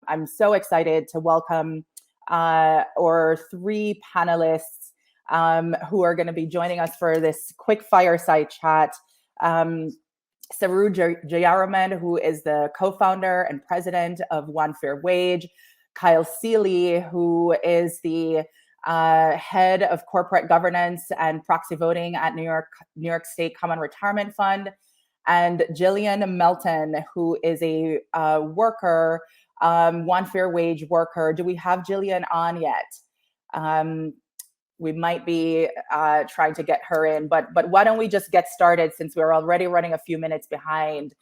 I'm so excited to welcome our three panelists who are going to be joining us for this quick fireside chat. Saru Jayaraman, who is the co-founder and president of One Fair Wage. Kyle Seeley, who is the head of corporate governance and proxy voting at New York State Common Retirement Fund. And Jillian Melton, who is a worker, One Fair Wage worker. Do we have Jillian on yet? We might be trying to get her in, but why don't we just get started since we're already running a few minutes behind.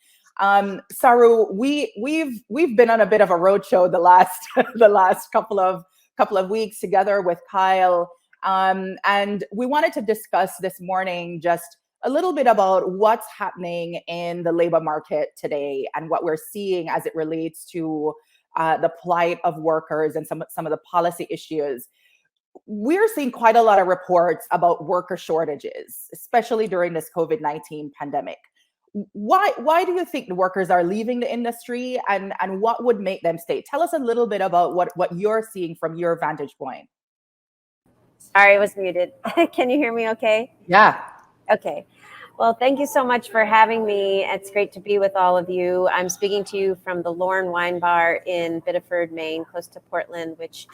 Saru, we've been on a bit of a roadshow the last couple of weeks together with Kyle, and we wanted to discuss this morning just a little bit about what's happening in the labor market today and what we're seeing as it relates to the plight of workers and some of the policy issues. We're seeing quite a lot of reports about worker shortages, especially during this COVID-19 pandemic. Why do you think the workers are leaving the industry, and what would make them stay? Tell us a little bit about what you're seeing from your vantage point. Sorry, I was muted. Can you hear me okay? Yeah. Okay. Well, thank you so much for having me. It's great to be with all of you. I'm speaking to you from the Lorne Wine Bar in Biddeford, Maine, close to Portland, which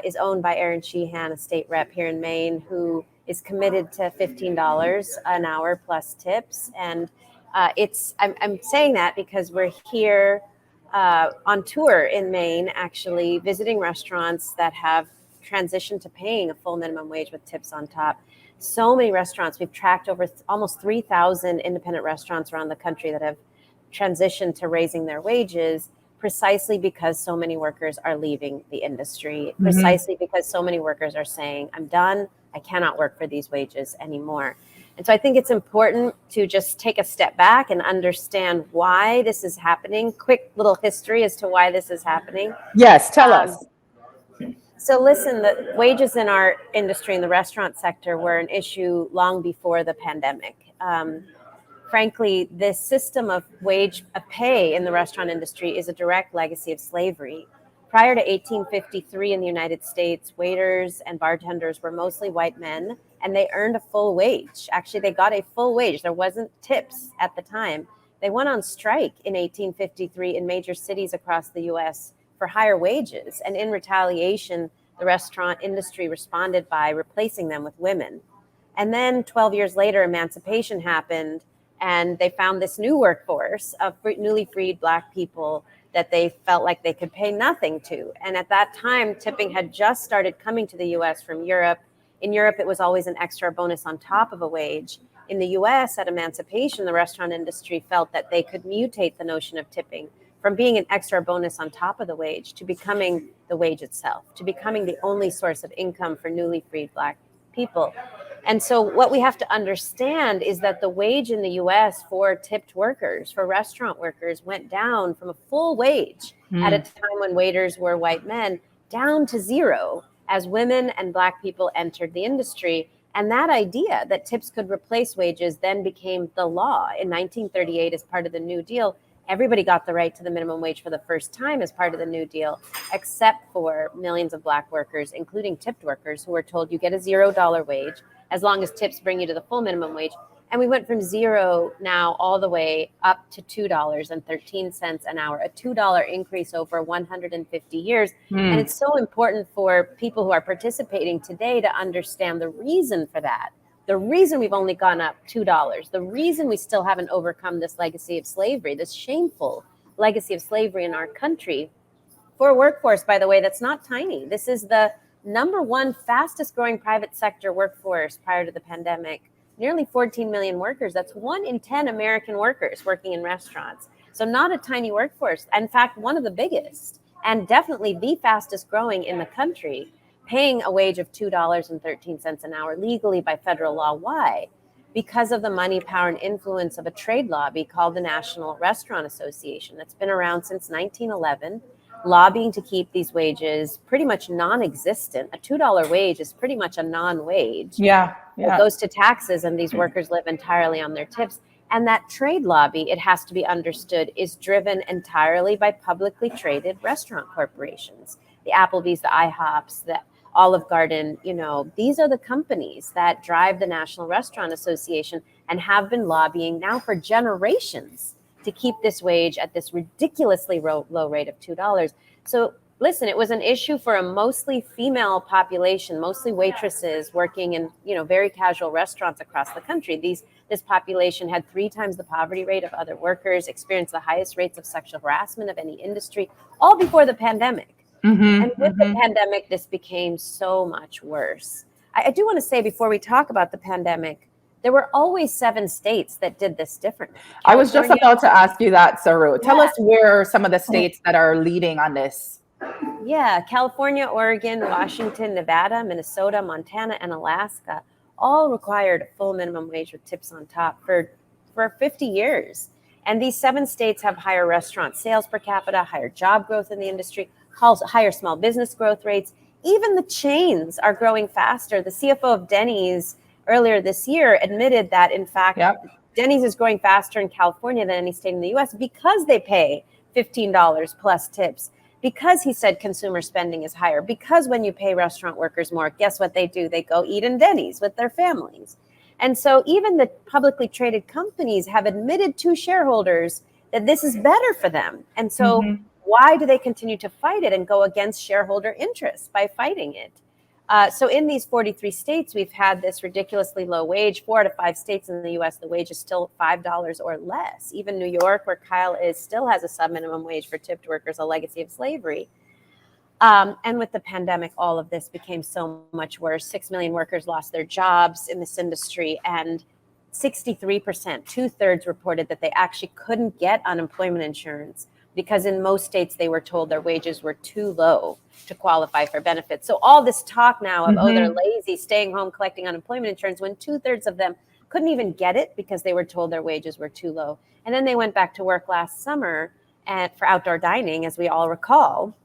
is owned by Aaron Sheehan, a state rep here in Maine, who is committed to $15 an hour plus tips. And I'm saying that because we're here on tour in Maine, actually visiting restaurants that have transitioned to paying a full minimum wage with tips on top. So many restaurants, we've tracked over almost 3,000 independent restaurants around the country that have transitioned to raising their wages, precisely because so many workers are leaving the industry, precisely because so many workers are saying, I'm done, I cannot work for these wages anymore. And so I think it's important to just take a step back and understand why this is happening. Quick little history as to why this is happening. Yes, tell us. So listen, the wages in our industry, in the restaurant sector, were an issue long before the pandemic. Frankly, this system of pay in the restaurant industry is a direct legacy of slavery. Prior to 1853 in the United States, waiters and bartenders were mostly white men, and they earned a full wage. Actually, they got a full wage. There wasn't tips at the time. They went on strike in 1853 in major cities across the U.S. for higher wages. And in retaliation, the restaurant industry responded by replacing them with women. And then 12 years later, emancipation happened, and they found this new workforce of newly freed Black people that they felt like they could pay nothing to. And at that time, tipping had just started coming to the U.S. from Europe. In Europe, it was always an extra bonus on top of a wage. In the U.S., at emancipation, the restaurant industry felt that they could mutate the notion of tipping from being an extra bonus on top of the wage to becoming the wage itself, to becoming the only source of income for newly freed Black people. And so what we have to understand is that the wage in the US for tipped workers, for restaurant workers, went down from a full wage at a time when waiters were white men down to zero as women and Black people entered the industry. And that idea that tips could replace wages then became the law. In 1938, as part of the New Deal, everybody got the right to the minimum wage for the first time as part of the New Deal, except for millions of Black workers, including tipped workers, who were told you get a $0 wage as long as tips bring you to the full minimum wage. And we went from zero now all the way up to $2.13 an hour, a $2 increase over 150 years. And it's so important for people who are participating today to understand the reason for that. The reason we've only gone up $2, the reason we still haven't overcome this legacy of slavery, this shameful legacy of slavery in our country, for a workforce, by the way, that's not tiny. This is the number one fastest growing private sector workforce prior to the pandemic. Nearly 14 million workers. That's 1 in 10 American workers working in restaurants. So not a tiny workforce. In fact, one of the biggest, and definitely the fastest growing in the country, paying a wage of $2.13 an hour legally by federal law. Why? Because of the money, power, and influence of a trade lobby called the National Restaurant Association that's been around since 1911, lobbying to keep these wages pretty much non-existent. A $2 wage is pretty much a non-wage. Yeah. It goes to taxes, and these workers live entirely on their tips. And that trade lobby, it has to be understood, is driven entirely by publicly traded restaurant corporations. The Applebee's, the IHOPs, the Olive Garden, these are the companies that drive the National Restaurant Association and have been lobbying now for generations to keep this wage at this ridiculously low rate of $2. So listen, it was an issue for a mostly female population, mostly waitresses working in, very casual restaurants across the country. This population had 3 times the poverty rate of other workers, experienced the highest rates of sexual harassment of any industry, all before the pandemic. And with the pandemic, this became so much worse. I do want to say, before we talk about the pandemic, there were always 7 states that did this differently. I was just about to ask you that, Saru. Tell us where are some of the states that are leading on this. Yeah, California, Oregon, Washington, Nevada, Minnesota, Montana, and Alaska all required a full minimum wage with tips on top for 50 years. And these 7 states have higher restaurant sales per capita, higher job growth in the industry, higher small business growth rates. Even the chains are growing faster. The CFO of Denny's earlier this year admitted that, in fact, Denny's is growing faster in California than any state in the US because they pay $15 plus tips. Because he said consumer spending is higher, because when you pay restaurant workers more, guess what they do? They go eat in Denny's with their families. And so even the publicly traded companies have admitted to shareholders that this is better for them. And so why do they continue to fight it and go against shareholder interests by fighting it? So in these 43 states, we've had this ridiculously low wage. 4 out of 5 states in the US, the wage is still $5 or less. Even New York, where Kyle is, still has a subminimum wage for tipped workers, a legacy of slavery. And with the pandemic, all of this became so much worse. 6 million workers lost their jobs in this industry, and 63%, 2/3, reported that they actually couldn't get unemployment insurance because in most states they were told their wages were too low to qualify for benefits. So all this talk now of, they're lazy, staying home, collecting unemployment insurance, when 2/3 of them couldn't even get it because they were told their wages were too low. And then they went back to work last summer for outdoor dining, as we all recall,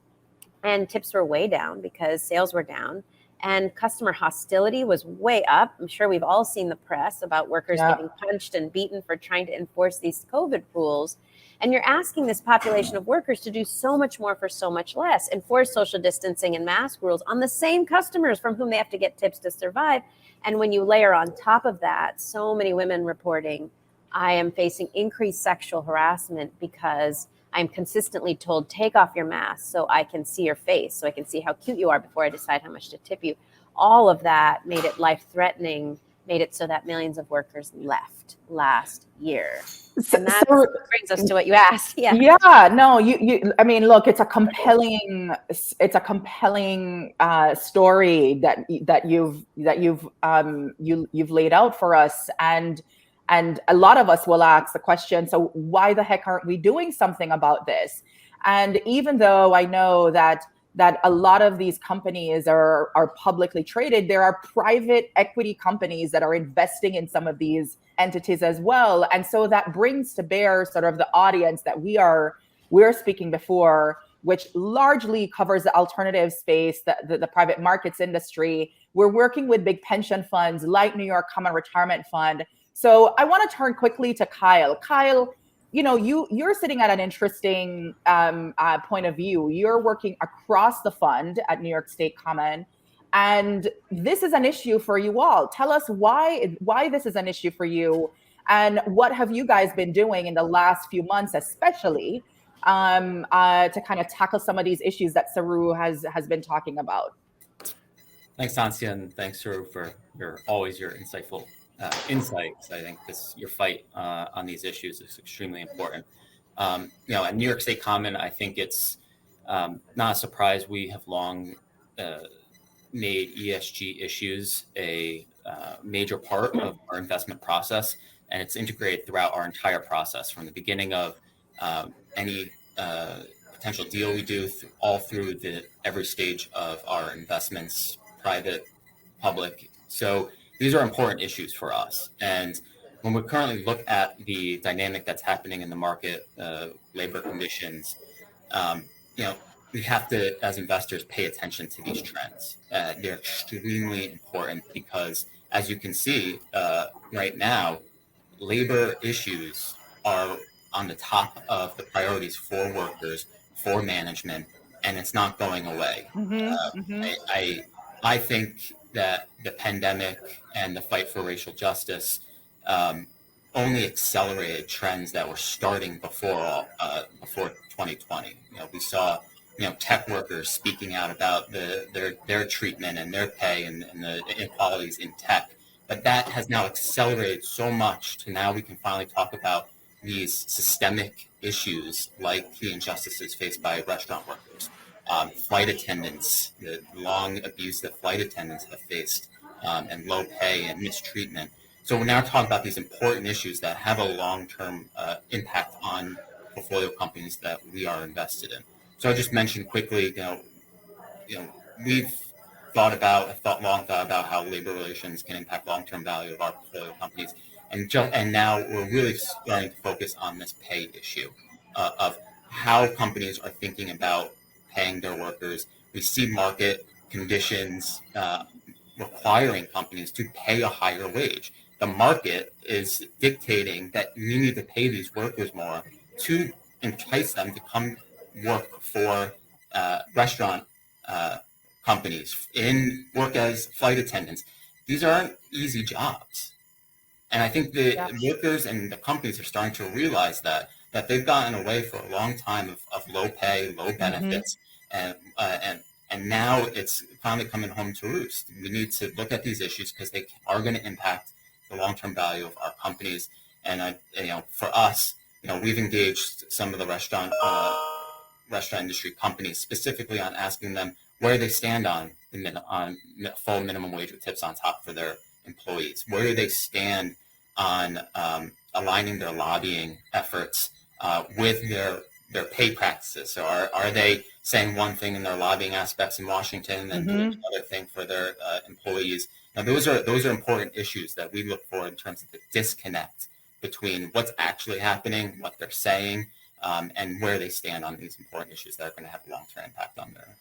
and tips were way down because sales were down. And customer hostility was way up. I'm sure we've all seen the press about workers getting punched and beaten for trying to enforce these COVID rules. And you're asking this population of workers to do so much more for so much less, enforce social distancing and mask rules on the same customers from whom they have to get tips to survive. And when you layer on top of that, so many women reporting, I am facing increased sexual harassment because I'm consistently told, take off your mask so I can see your face, so I can see how cute you are before I decide how much to tip you. All of that made it life-threatening, made it so that millions of workers left last year. And that brings us to what you asked. Yeah, no, I mean, look, it's a compelling story that you've laid out for us, and a lot of us will ask the question, so why the heck aren't we doing something about this? And even though I know that a lot of these companies are publicly traded, there are private equity companies that are investing in some of these entities as well. And so that brings to bear sort of the audience that we're speaking before, which largely covers the alternative space, the private markets industry. We're working with big pension funds like New York Common Retirement Fund. So I want to turn quickly to Kyle. Kyle, you're sitting at an interesting point of view. You're working across the fund at New York State Common, and this is an issue for you all. Tell us why this is an issue for you, and what have you guys been doing in the last few months, especially to kind of tackle some of these issues that Saru has been talking about. Thanks, Sancia, and thanks, Saru, for your insightful insights. I think your fight on these issues is extremely important. At New York State Common, I think it's not a surprise. We have long made ESG issues a major part of our investment process, and it's integrated throughout our entire process from the beginning of any potential deal we do all through every stage of our investments, private, public. So these are important issues for us. And when we currently look at the dynamic that's happening in the market, labor conditions, we have to, as investors, pay attention to these trends. They're extremely important because, as you can see right now, labor issues are on the top of the priorities for workers, for management, and it's not going away. I think that the pandemic and the fight for racial justice only accelerated trends that were starting before 2020. We saw tech workers speaking out about their treatment and their pay and the inequalities in tech. But that has now accelerated so much to now we can finally talk about these systemic issues like the injustices faced by restaurant workers, flight attendants, the long abuse that flight attendants have faced, and low pay and mistreatment. So we're now talking about these important issues that have a long-term impact on portfolio companies that we are invested in. So I just mentioned quickly, we've thought about how labor relations can impact long-term value of our portfolio companies, and now we're really starting to focus on this pay issue of how companies are thinking about paying their workers. We see market conditions requiring companies to pay a higher wage. The market is dictating that we need to pay these workers more to entice them to come work for restaurant companies, work as flight attendants. These aren't easy jobs. And I think the workers and the companies are starting to realize that they've gotten away for a long time of low pay, low benefits, and now it's finally coming home to roost. We need to look at these issues because they are going to impact the long-term value of our companies. And for us, we've engaged some of the restaurant industry companies specifically on asking them where they stand on full minimum wage with tips on top for their employees. Where do they stand on aligning their lobbying efforts with their pay practices? So are they saying one thing in their lobbying aspects in Washington and doing another thing for their employees? Now, those are important issues that we look for in terms of the disconnect between what's actually happening, what they're saying, and where they stand on these important issues that are going to have a long-term impact on their.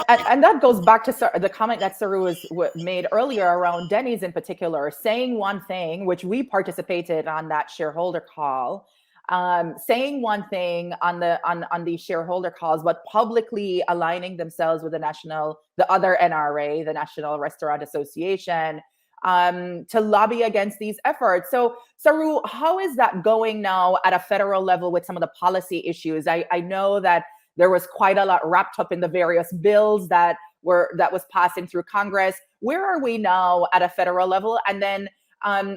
And that goes back to the comment that Saru made earlier around Denny's in particular, saying one thing, which we participated on that shareholder call, saying one thing on these shareholder calls, but publicly aligning themselves with the other NRA, the National Restaurant Association, to lobby against these efforts. So, Saru, how is that going now at a federal level with some of the policy issues? I know that there was quite a lot wrapped up in the various bills that was passing through Congress. Where are we now at a federal level? And then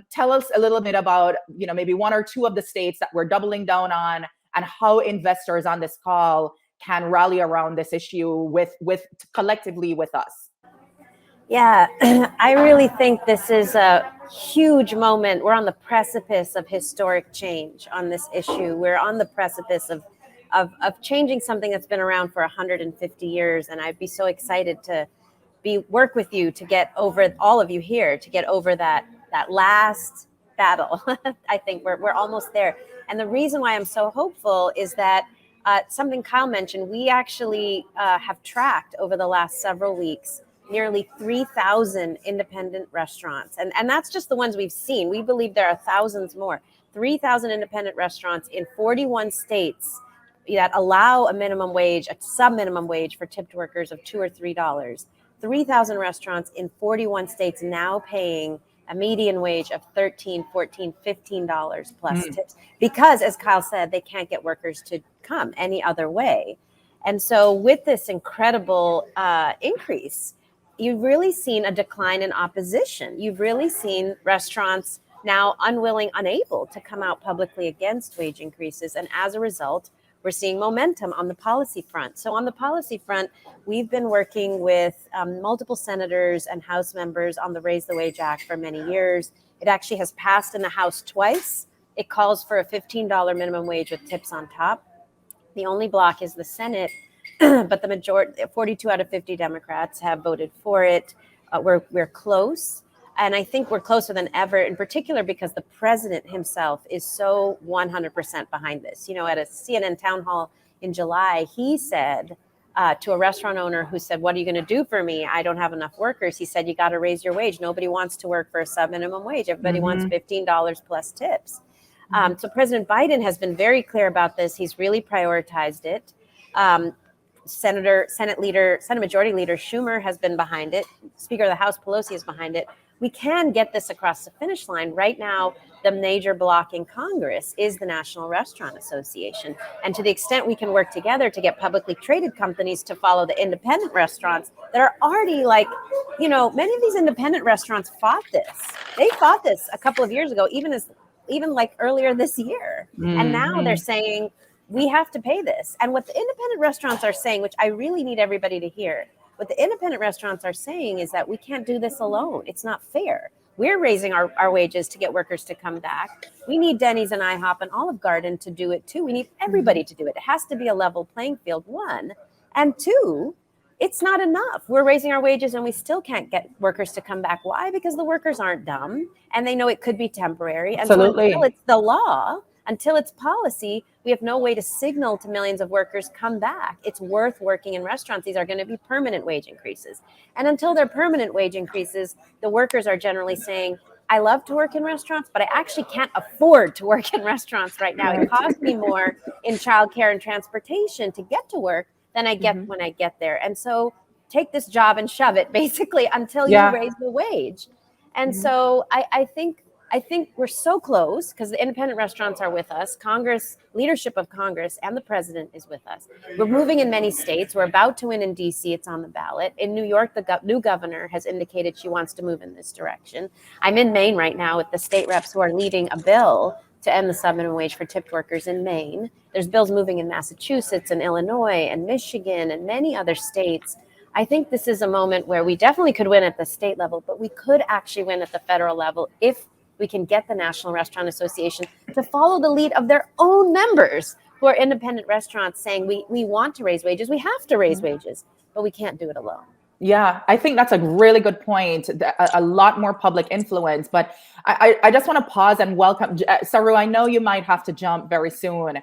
tell us a little bit about, maybe one or two of the states that we're doubling down on and how investors on this call can rally around this issue with collectively with us. Yeah, I really think this is a huge moment. We're on the precipice of historic change on this issue. We're on the precipice of changing something that's been around for 150 years. And I'd be so excited to work with you to get over, all of you here, to get over that last battle. I think we're almost there. And the reason why I'm so hopeful is that something Kyle mentioned, we actually have tracked over the last several weeks nearly 3,000 independent restaurants. And that's just the ones we've seen. We believe there are thousands more. 3,000 independent restaurants in 41 states that allow a minimum wage, a sub-minimum wage for tipped workers of $2 or $3. 3,000 restaurants in 41 states now paying a median wage of $13, $14, $15 plus tips. Because, as Kyle said, they can't get workers to come any other way. And so with this incredible increase, you've really seen a decline in opposition. You've really seen restaurants now unable to come out publicly against wage increases. And as a result, we're seeing momentum on the policy front. So on the policy front, we've been working with multiple senators and House members on the Raise the Wage Act for many years. It actually has passed in the House twice. It calls for a $15 minimum wage with tips on top. The only block is the Senate, but the majority, 42 out of 50 Democrats have voted for it. We're close. And I think we're closer than ever, in particular because the president himself is so 100% behind this. At a CNN town hall in July, he said to a restaurant owner who said, what are you going to do for me? I don't have enough workers. He said, you got to raise your wage. Nobody wants to work for a sub-minimum wage. Everybody wants $15 plus tips. So President Biden has been very clear about this. He's really prioritized it. Senate Majority Leader Schumer has been behind it. Speaker of the House Pelosi is behind it. We can get this across the finish line. Right now, the major bloc in Congress is the National Restaurant Association. And to the extent we can work together to get publicly traded companies to follow the independent restaurants that are already many of these independent restaurants fought this. They fought this a couple of years ago, even like earlier this year. And now they're saying, we have to pay this. And what the independent restaurants are saying, which I really need everybody to hear, what the independent restaurants are saying is that we can't do this alone. It's not fair. We're raising our wages to get workers to come back. We need Denny's and IHOP and Olive Garden to do it too. We need everybody to do it. It has to be a level playing field, one. And two, it's not enough. We're raising our wages and we still can't get workers to come back. Why? Because the workers aren't dumb and they know it could be temporary. Absolutely. And so until it's the law, until it's policy, we have no way to signal to millions of workers, come back. It's worth working in restaurants. These are going to be permanent wage increases. And until they're permanent wage increases, the workers are generally saying, I love to work in restaurants, but I actually can't afford to work in restaurants right now. It costs me more in childcare and transportation to get to work than I get when I get there. And so take this job and shove it basically until you raise the wage. And so I think we're so close because the independent restaurants are with us. Congress, leadership of Congress and the president is with us. We're moving in many states. We're about to win in DC. It's on the ballot. In New York, the new governor has indicated she wants to move in this direction. I'm in Maine right now with the state reps who are leading a bill to end the sub-minimum wage for tipped workers in Maine. There's bills moving in Massachusetts and Illinois and Michigan and many other states. I think this is a moment where we definitely could win at the state level, but we could actually win at the federal level if we can get the National Restaurant Association to follow the lead of their own members who are independent restaurants saying we want to raise wages, we have to raise wages, but we can't do it alone. Yeah, I think that's a really good point. A lot more public influence, but I just want to pause and welcome Saru. I know you might have to jump very soon,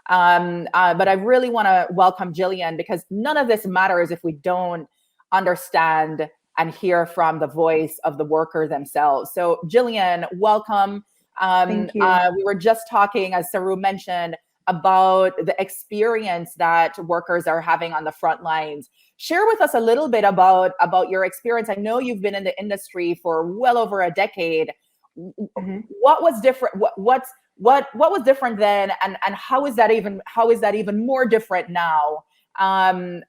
but I really want to welcome Jillian because none of this matters if we don't understand and hear from the voice of the worker themselves. So Jillian, welcome. Thank you. We were just talking, as Saru mentioned, about the experience that workers are having on the front lines. Share with us a little bit about your experience. I know you've been in the industry for well over a decade. What was different? What was different then, and how is that even more different now? In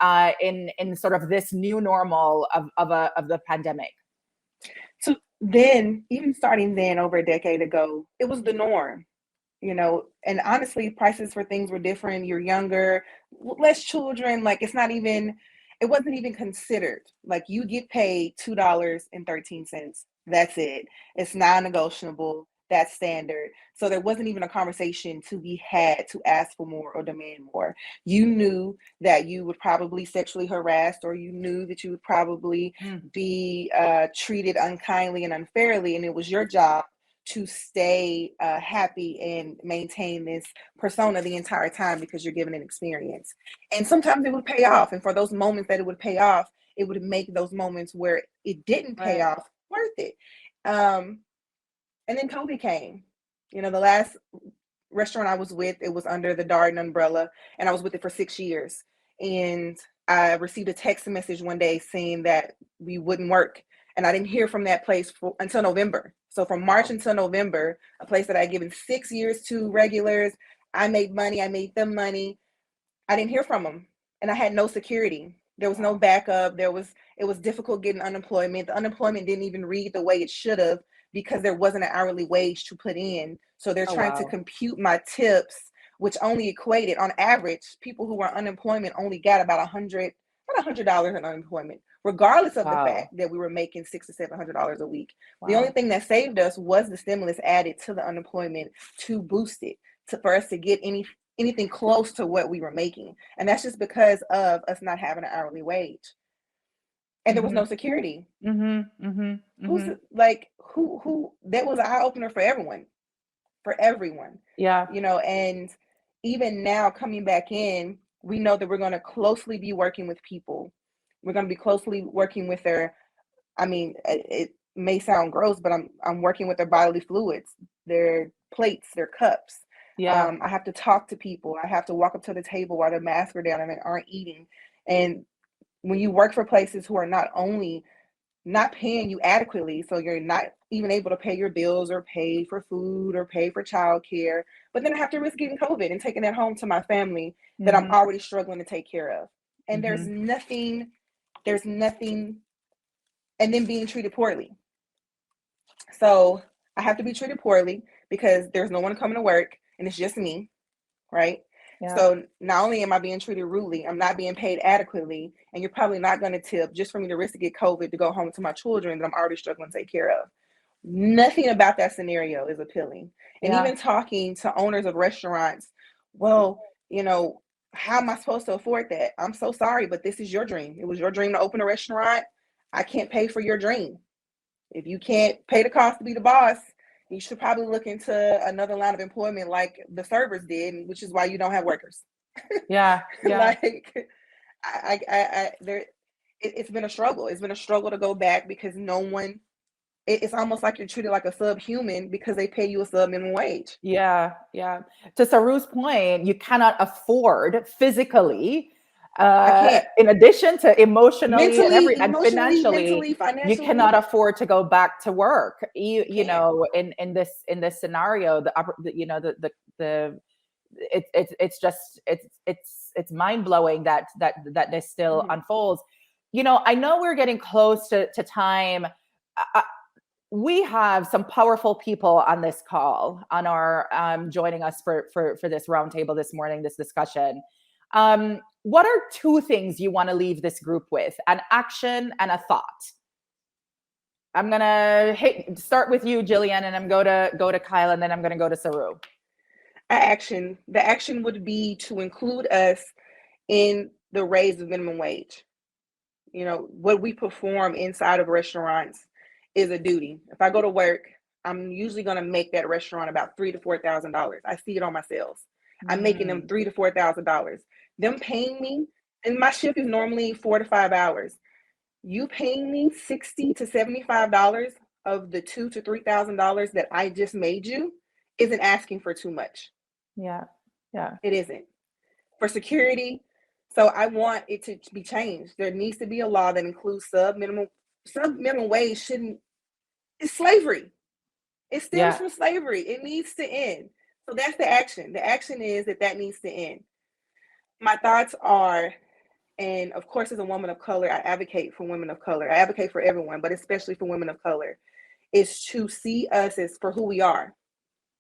sort of this new normal of the pandemic. So then, even starting then over a decade ago, it was the norm, and honestly, prices for things were different. You're younger, less children, it wasn't even considered. Like, you get paid $2.13. That's it. It's non-negotiable. That's standard. So there wasn't even a conversation to be had to ask for more or demand more. You knew that you would probably sexually harassed, or you knew that you would probably be treated unkindly and unfairly. And it was your job to stay happy and maintain this persona the entire time because you're given an experience. And sometimes it would pay off. And for those moments that it would pay off, it would make those moments where it didn't pay off worth it. And then COVID came. The last restaurant I was with, it was under the Darden umbrella, and I was with it for 6 years. And I received a text message one day saying that we wouldn't work. And I didn't hear from that place until November. So from March until November, a place that I had given 6 years to regulars, I made money, I made them money. I didn't hear from them. And I had no security. There was no backup. It was difficult getting unemployment. The unemployment didn't even read the way it should have, because there wasn't an hourly wage to put in. So they're trying to compute my tips, which only equated, on average, people who were unemployment only got about $100 in unemployment, regardless of the fact that we were making $600 to $700 a week. The only thing that saved us was the stimulus added to the unemployment to boost it, for us to get anything close to what we were making. And that's just because of us not having an hourly wage. And there was no security. That was an eye opener for everyone. Yeah. And even now coming back in, we know that we're going to closely be working with people. We're going to be closely working with their, I mean, it may sound gross, but I'm working with their bodily fluids, their plates, their cups. Yeah. I have to talk to people. I have to walk up to the table while their masks are down and they aren't eating. And when you work for places who are not only not paying you adequately, so you're not even able to pay your bills or pay for food or pay for childcare, but then I have to risk getting COVID and taking that home to my family that I'm already struggling to take care of. And there's nothing, and then being treated poorly. So I have to be treated poorly because there's no one coming to work and it's just me, right? Yeah. So not only am I being treated rudely, I'm not being paid adequately, and you're probably not going to tip just for me to risk to get COVID to go home to my children that I'm already struggling to take care of. Nothing about that scenario is appealing. And even talking to owners of restaurants, well, you know, how am I supposed to afford that? I'm so sorry, but this is your dream. It was your dream to open a restaurant. I can't pay for your dream. If you can't pay the cost to be the boss, you should probably look into another line of employment like the servers did, which is why you don't have workers. Yeah. Like it's been a struggle. It's been a struggle to go back because no one, it's almost like you're treated like a subhuman because they pay you a sub-minimum wage. Yeah. To Saru's point, you cannot afford physically, in addition to emotionally and financially, you cannot afford to go back to work. You know, in this scenario, it's mind blowing that this still unfolds. You know, I know we're getting close to time. We have some powerful people on this call, on our joining us for this roundtable this morning, this discussion. What are two things you want to leave this group with? An action and a thought. I'm gonna start with you, Jillian, and I'm go to Kyle, and then I'm gonna go to Saru. Action. The action would be to include us in the raise of minimum wage. You know, what we perform inside of restaurants is a duty. If I go to work, I'm usually going to make that restaurant about $3,000 to $4,000. I see it on my sales. I'm making them $3,000 to $4,000. Them paying me, and my shift is normally 4 to 5 hours. You paying me $60 to $75 of the $2,000 to $3,000 that I just made you isn't asking for too much. Yeah. It isn't. For security, so I want it to be changed. There needs to be a law that includes sub-minimum wage. It's slavery. It stems from slavery. It needs to end. So that's the action. The action is that needs to end. My thoughts are, and of course, as a woman of color, I advocate for women of color. I advocate for everyone, but especially for women of color, is to see us as for who we are,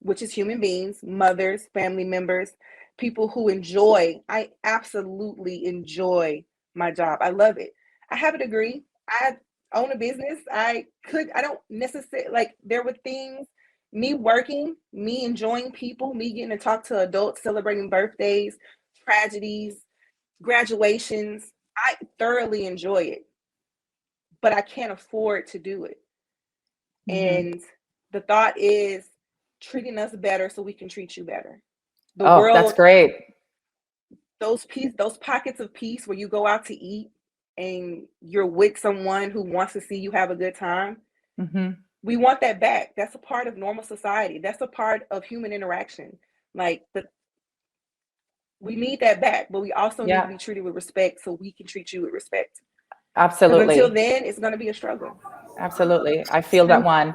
which is human beings, mothers, family members, people who enjoy. I absolutely enjoy my job. I love it. I have a degree. I own a business. I don't necessarily, like, there were things, me working, me enjoying people, me getting to talk to adults, celebrating birthdays, tragedies, graduations. I thoroughly enjoy it, but I can't afford to do it. And the thought is treating us better so we can treat you better. The world, that's great. Those pockets of peace where you go out to eat and you're with someone who wants to see you have a good time. We want that back. That's a part of normal society. That's a part of human interaction. We need that back, but we also need to be treated with respect so we can treat you with respect. Absolutely. Until then, it's going to be a struggle. Absolutely. I feel that one.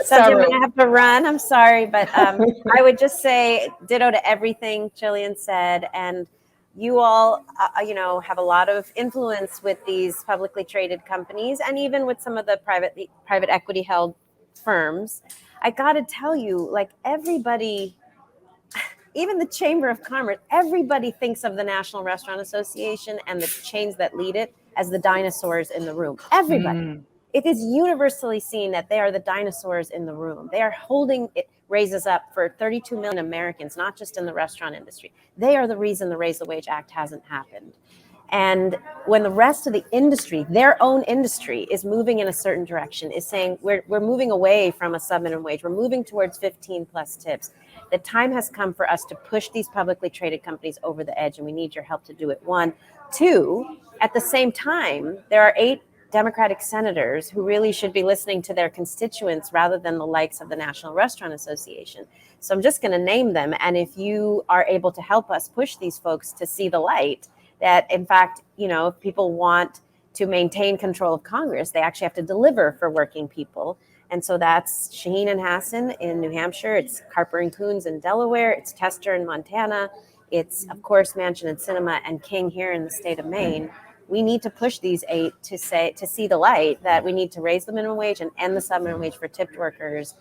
Saru, I'm going to have to run. I'm sorry, but I would just say ditto to everything Jillian said. And you all, have a lot of influence with these publicly traded companies and even with some of the private equity held firms. I got to tell you, like, everybody, even the Chamber of Commerce, everybody thinks of the National Restaurant Association and the chains that lead it as the dinosaurs in the room. Everybody. It is universally seen that they are the dinosaurs in the room. They are holding it raises up for 32 million Americans, not just in the restaurant industry. They are the reason the Raise the Wage Act hasn't happened. And when the rest of the industry, their own industry, is moving in a certain direction, is saying we're moving away from a sub-minimum wage, we're moving towards 15 plus tips. The time has come for us to push these publicly traded companies over the edge, and we need your help to do it. 1, 2, at the same time, there are 8 Democratic senators who really should be listening to their constituents rather than the likes of the National Restaurant Association. So I'm just going to name them. And if you are able to help us push these folks to see the light, that in fact, if people want to maintain control of Congress, they actually have to deliver for working people. And so that's Shaheen and Hassan in New Hampshire. It's Carper and Coons in Delaware. It's Tester in Montana. It's, of course, Manchin and Sinema and King here in the state of Maine. We need to push these 8 to see the light, that we need to raise the minimum wage and end the subminimum wage for tipped workers.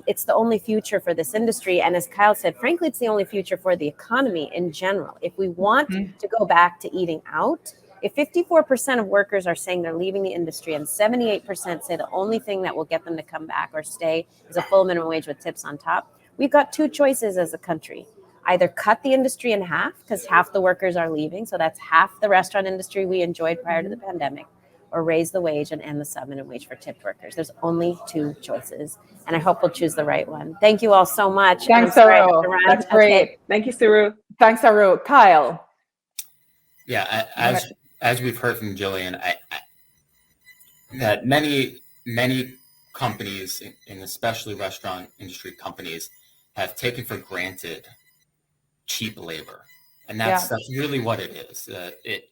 It's the only future for this industry. And as Kyle said, frankly, it's the only future for the economy in general. If we want to go back to eating out, if 54% of workers are saying they're leaving the industry and 78% say the only thing that will get them to come back or stay is a full minimum wage with tips on top, we've got 2 choices as a country. Either cut the industry in half, because half the workers are leaving, so that's half the restaurant industry we enjoyed prior to the pandemic, or raise the wage and end the subminimum wage for tipped workers. There's only 2 choices, and I hope we'll choose the right one. Thank you all so much. Thanks, Saru. That's great. Okay. Thank you, Saru. Thanks, Saru. Kyle. Yeah, as we've heard from Jillian, that many companies, and especially restaurant industry companies, have taken for granted cheap labor, and that's really what it is.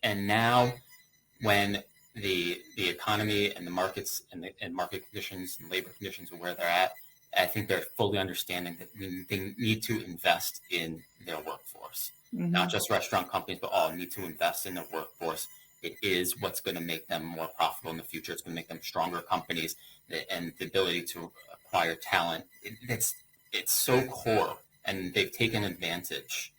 And now, when the economy and the markets and market conditions and labor conditions are where they're at, I think they're fully understanding that they need to invest in their workforce. Not just restaurant companies, but all need to invest in their workforce. It is what's going to make them more profitable in the future. It's going to make them stronger companies, and the ability to acquire talent. It's so core, and they've taken advantage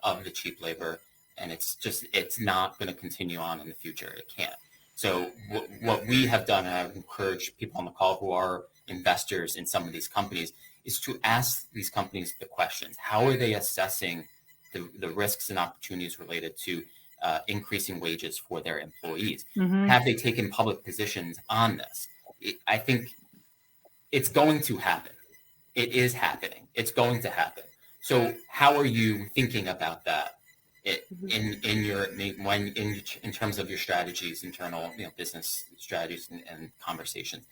of the cheap labor, and it's not going to continue on in the future. It can't. So what we have done, and I would encourage people on the call who are investors in some of these companies, is to ask these companies the questions. How are they assessing the risks and opportunities related to increasing wages for their employees? Have they taken public positions on this? I think it's going to happen. It is happening. It's going to happen. So how are you thinking about that in terms of your strategies, internal business strategies and conversations?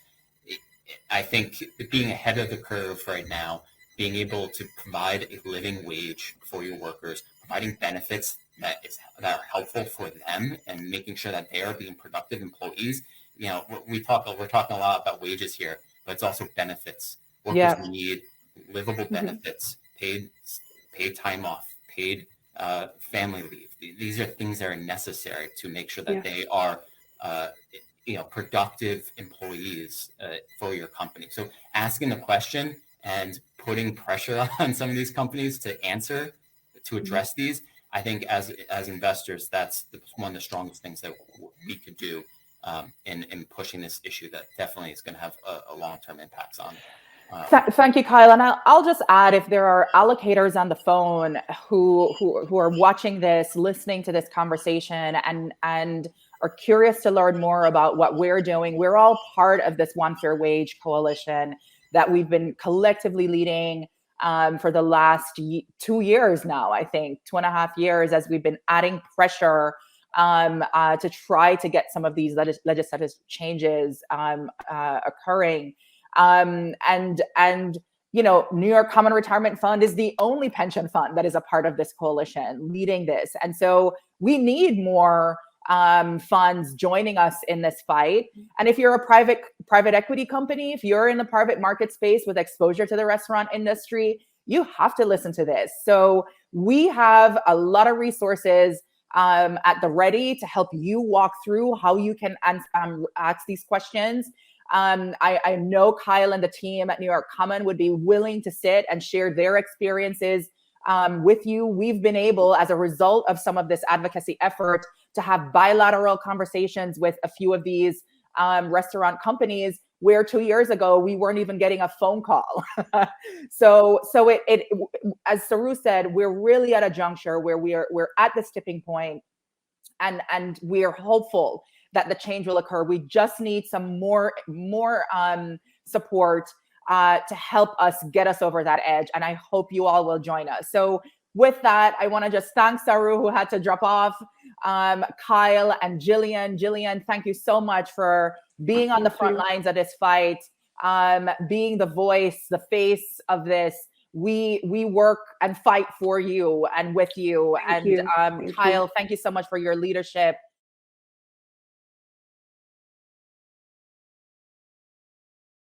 I think being ahead of the curve right now, being able to provide a living wage for your workers, providing benefits that are helpful for them, and making sure that they are being productive employees. We're talking a lot about wages here, but it's also benefits. Workers need livable benefits, paid time off, paid family leave. These are things that are necessary to make sure that they are productive employees for your company. So asking the question and putting pressure on some of these companies to address these, I think as investors, that's one of the strongest things that we could do in pushing this issue that definitely is going to have a long-term impacts on. Thank you, Kyle. And I'll just add, if there are allocators on the phone who are watching this, listening to this conversation, and are curious to learn more about what we're doing, we're all part of this One Fair Wage coalition that we've been collectively leading for the last 2 years now, I think, 2.5 years, as we've been adding pressure to try to get some of these legislative changes occurring. And New York Common Retirement Fund is the only pension fund that is a part of this coalition leading this. And so we need more funds joining us in this fight. And if you're a private equity company, if you're in the private market space with exposure to the restaurant industry, you have to listen to this. So we have a lot of resources at the ready to help you walk through how you can ask these questions. I know Kyle and the team at New York Common would be willing to sit and share their experiences with you. We've been able, as a result of some of this advocacy effort, to have bilateral conversations with a few of these restaurant companies where 2 years ago we weren't even getting a phone call. So it as Saru said, we're really at a juncture where we're at this tipping point, and we are hopeful that the change will occur. We just need some more support to help us get us over that edge. And I hope you all will join us. So with that, I want to just thank Saru, who had to drop off, Kyle and Jillian. Jillian, thank you so much for being on the front lines of this fight, being the voice, the face of this. We work and fight for you and with you. Thank you. Kyle, thank you so much for your leadership